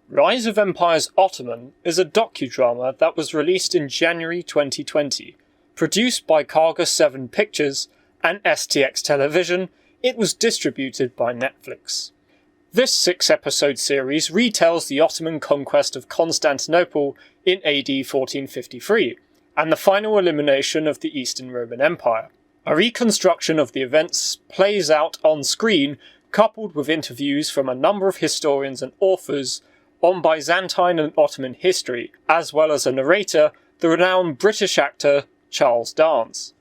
Rise of Empires Ottoman is a docudrama that was released in January 2020. Produced by Karga 7 Pictures and STX Television, it was distributed by Netflix. This 6-episode series retells the Ottoman conquest of Constantinople in AD 1453, and the final elimination of the Eastern Roman Empire. A reconstruction of the events plays out on screen, coupled with interviews from a number of historians and authors on Byzantine and Ottoman history, as well as a narrator, the renowned British actor Charles Dance.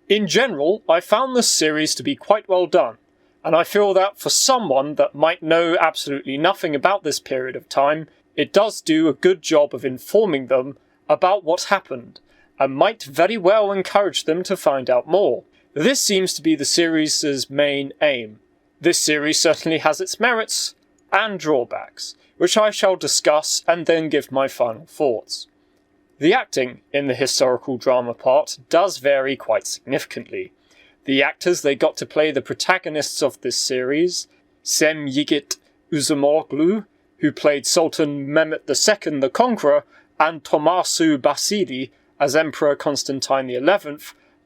In general, I found this series to be quite well done, and I feel that for someone that might know absolutely nothing about this period of time, it does do a good job of informing them about what happened, and might very well encourage them to find out more. This seems to be the series' main aim. This series certainly has its merits and drawbacks, which I shall discuss and then give my final thoughts. The acting in the historical drama part does vary quite significantly. The actors they got to play the protagonists of this series, Sem Yigit Uzumoglu, who played Sultan Mehmet II the Conqueror, and Tomasu Basili as Emperor Constantine XI,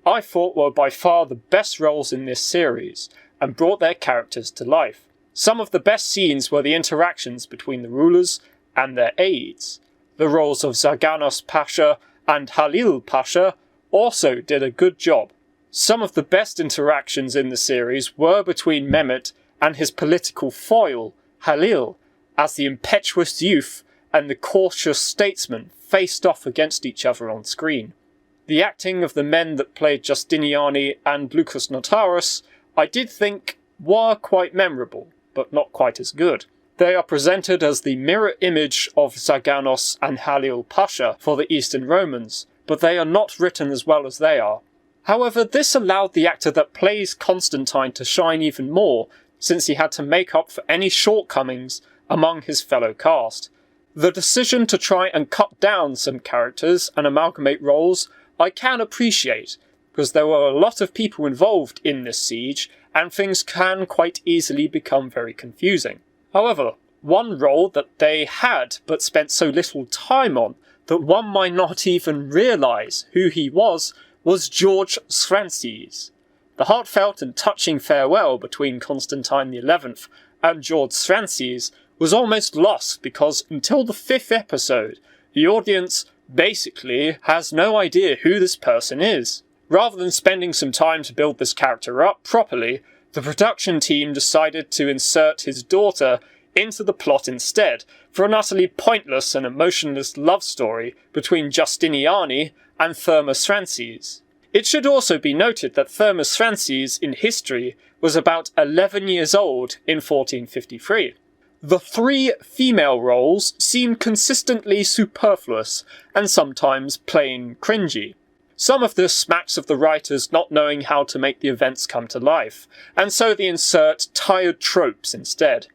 I thought were by far the best roles in this series, and brought their characters to life. Some of the best scenes were the interactions between the rulers and their aides. The roles of Zaganos Pasha and Halil Pasha also did a good job. Some of the best interactions in the series were between Mehmet and his political foil, Halil, as the impetuous youth and the cautious statesman faced off against each other on screen. The acting of the men that played Justiniani and Lucas Notaras I did think were quite memorable, but not quite as good. They are presented as the mirror image of Zaganos and Halil Pasha for the Eastern Romans, but they are not written as well as they are. However, this allowed the actor that plays Constantine to shine even more, since he had to make up for any shortcomings among his fellow cast. The decision to try and cut down some characters and amalgamate roles I can appreciate, because there were a lot of people involved in this siege, and things can quite easily become very confusing. However, one role that they had but spent so little time on that one might not even realise who he was George Srances. The heartfelt and touching farewell between Constantine XI and George Srances was almost lost because until the 5th episode, the audience basically has no idea who this person is. Rather than spending some time to build this character up properly, the production team decided to insert his daughter into the plot instead, for an utterly pointless and emotionless love story between Justiniani and Thermus Srances. It should also be noted that Thermus Srances in history was about 11 years old in 1453. The 3 female roles seemed consistently superfluous and sometimes plain cringy. Some of this smacks of the writers not knowing how to make the events come to life, and so they insert tired tropes instead.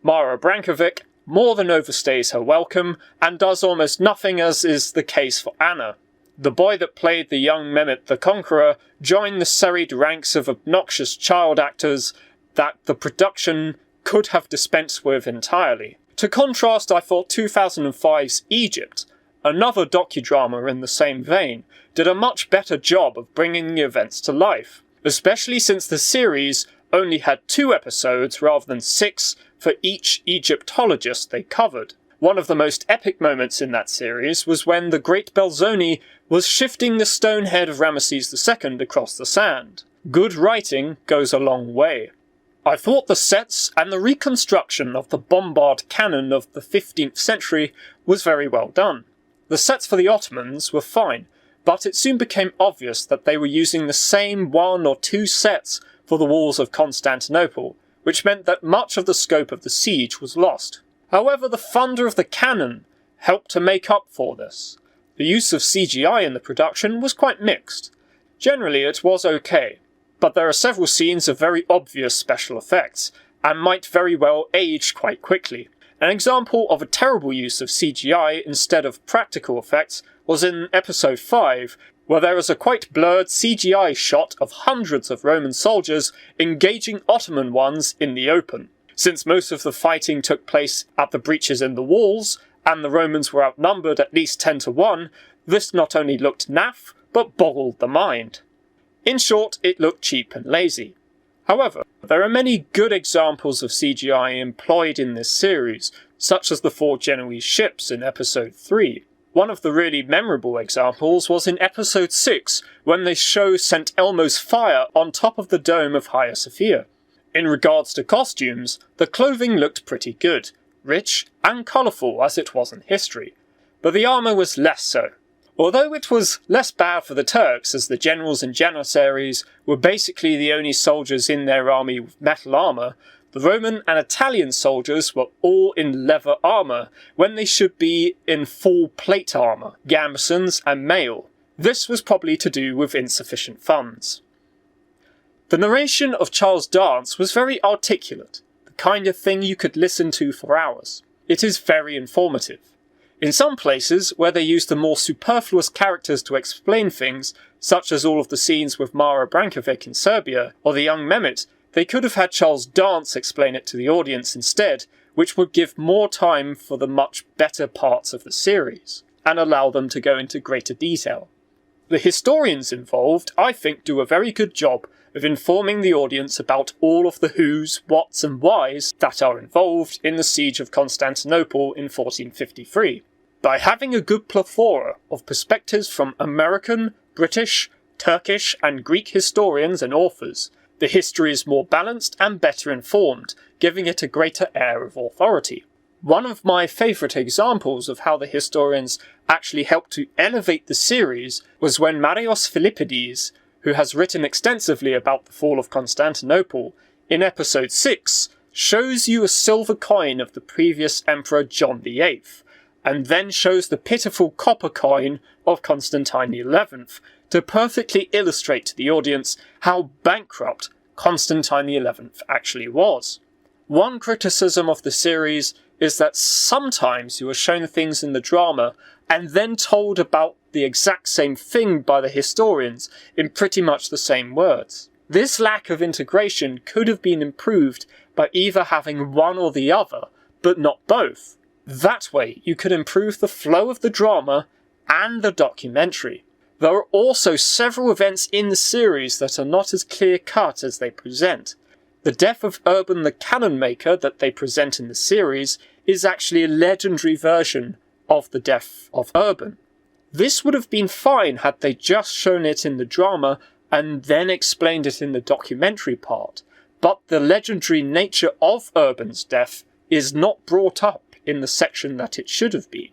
Mara Brankovic more than overstays her welcome, and does almost nothing as is the case for Anna. The boy that played the young Mehmet the Conqueror joined the serried ranks of obnoxious child actors that the production could have dispensed with entirely. To contrast, I thought 2005's Egypt, another docudrama in the same vein, did a much better job of bringing the events to life, especially since the series only had 2 episodes rather than 6 for each Egyptologist they covered. One of the most epic moments in that series was when the Great Belzoni was shifting the stone head of Ramesses II across the sand. Good writing goes a long way. I thought the sets and the reconstruction of the bombard cannon of the 15th century was very well done. The sets for the Ottomans were fine, but it soon became obvious that they were using the same 1 or 2 sets for the walls of Constantinople, which meant that much of the scope of the siege was lost. However, the thunder of the cannon helped to make up for this. The use of CGI in the production was quite mixed. Generally it was okay, but there are several scenes of very obvious special effects, and might very well age quite quickly. An example of a terrible use of CGI instead of practical effects was in episode 5, where there is a quite blurred CGI shot of hundreds of Roman soldiers engaging Ottoman ones in the open. Since most of the fighting took place at the breaches in the walls, and the Romans were outnumbered at least 10-1, this not only looked naff, but boggled the mind. In short, it looked cheap and lazy. However, there are many good examples of CGI employed in this series, such as the 4 Genoese ships in episode 3. One of the really memorable examples was in episode 6, when they show St. Elmo's fire on top of the dome of Hagia Sophia. In regards to costumes, the clothing looked pretty good, rich and colourful as it was in history, but the armour was less so. Although it was less bad for the Turks, as the generals and janissaries were basically the only soldiers in their army with metal armour, the Roman and Italian soldiers were all in leather armour, when they should be in full plate armour, gambesons and mail. This was probably to do with insufficient funds. The narration of Charles Dance was very articulate, the kind of thing you could listen to for hours. It is very informative. In some places, where they used the more superfluous characters to explain things, such as all of the scenes with Mara Brankovic in Serbia, or the young Mehmet, they could have had Charles Dance explain it to the audience instead, which would give more time for the much better parts of the series, and allow them to go into greater detail. The historians involved, I think, do a very good job of informing the audience about all of the who's, what's and why's that are involved in the siege of Constantinople in 1453. By having a good plethora of perspectives from American, British, Turkish and Greek historians and authors, the history is more balanced and better informed, giving it a greater air of authority. One of my favourite examples of how the historians actually helped to elevate the series was when Marios Philippides, who has written extensively about the fall of Constantinople, in episode 6 shows you a silver coin of the previous emperor John VIII, and then shows the pitiful copper coin of Constantine XI to perfectly illustrate to the audience how bankrupt Constantine XI actually was. One criticism of the series is that sometimes you are shown things in the drama and then told about the exact same thing by the historians in pretty much the same words. This lack of integration could have been improved by either having one or the other, but not both. That way you could improve the flow of the drama and the documentary. There are also several events in the series that are not as clear-cut as they present. The death of Urban the Cannon Maker that they present in the series is actually a legendary version of the death of Urban. This would have been fine had they just shown it in the drama and then explained it in the documentary part, but the legendary nature of Urban's death is not brought up in the section that it should have been.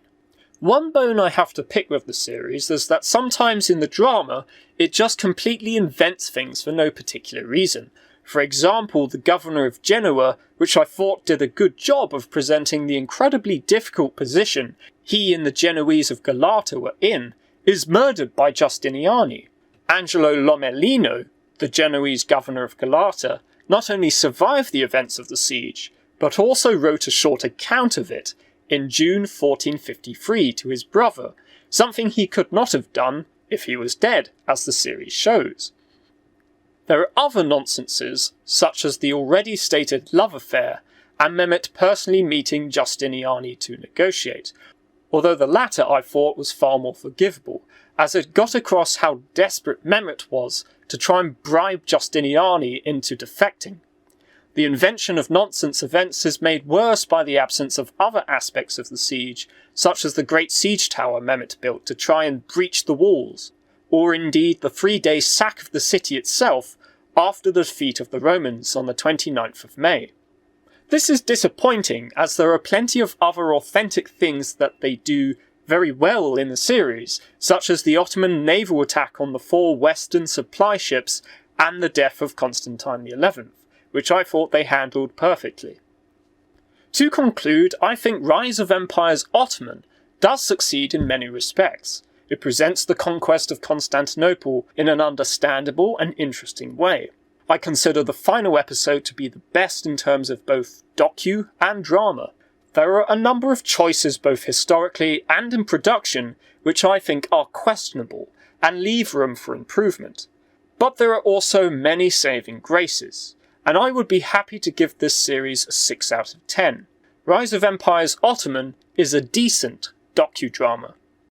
One bone I have to pick with the series is that sometimes in the drama it just completely invents things for no particular reason. For example, the governor of Genoa, which I thought did a good job of presenting the incredibly difficult position he and the Genoese of Galata were in, is murdered by Justiniani. Angelo Lomellino, the Genoese governor of Galata, not only survived the events of the siege, but also wrote a short account of it in June 1453 to his brother, something he could not have done if he was dead, as the series shows. There are other nonsenses, such as the already stated love affair, and Mehmet personally meeting Justiniani to negotiate, although the latter I thought was far more forgivable, as it got across how desperate Mehmet was to try and bribe Justiniani into defecting. The invention of nonsense events is made worse by the absence of other aspects of the siege, such as the great siege tower Mehmet built to try and breach the walls, or indeed the 3-day sack of the city itself after the defeat of the Romans on the 29th of May. This is disappointing, as there are plenty of other authentic things that they do very well in the series, such as the Ottoman naval attack on the 4 Western supply ships and the death of Constantine XI, which I thought they handled perfectly. To conclude, I think Rise of Empires Ottoman does succeed in many respects. It presents the conquest of Constantinople in an understandable and interesting way. I consider the final episode to be the best in terms of both docu and drama. There are a number of choices both historically and in production which I think are questionable and leave room for improvement. But there are also many saving graces, and I would be happy to give this series a 6 out of 10. Rise of Empires Ottoman is a decent docudrama.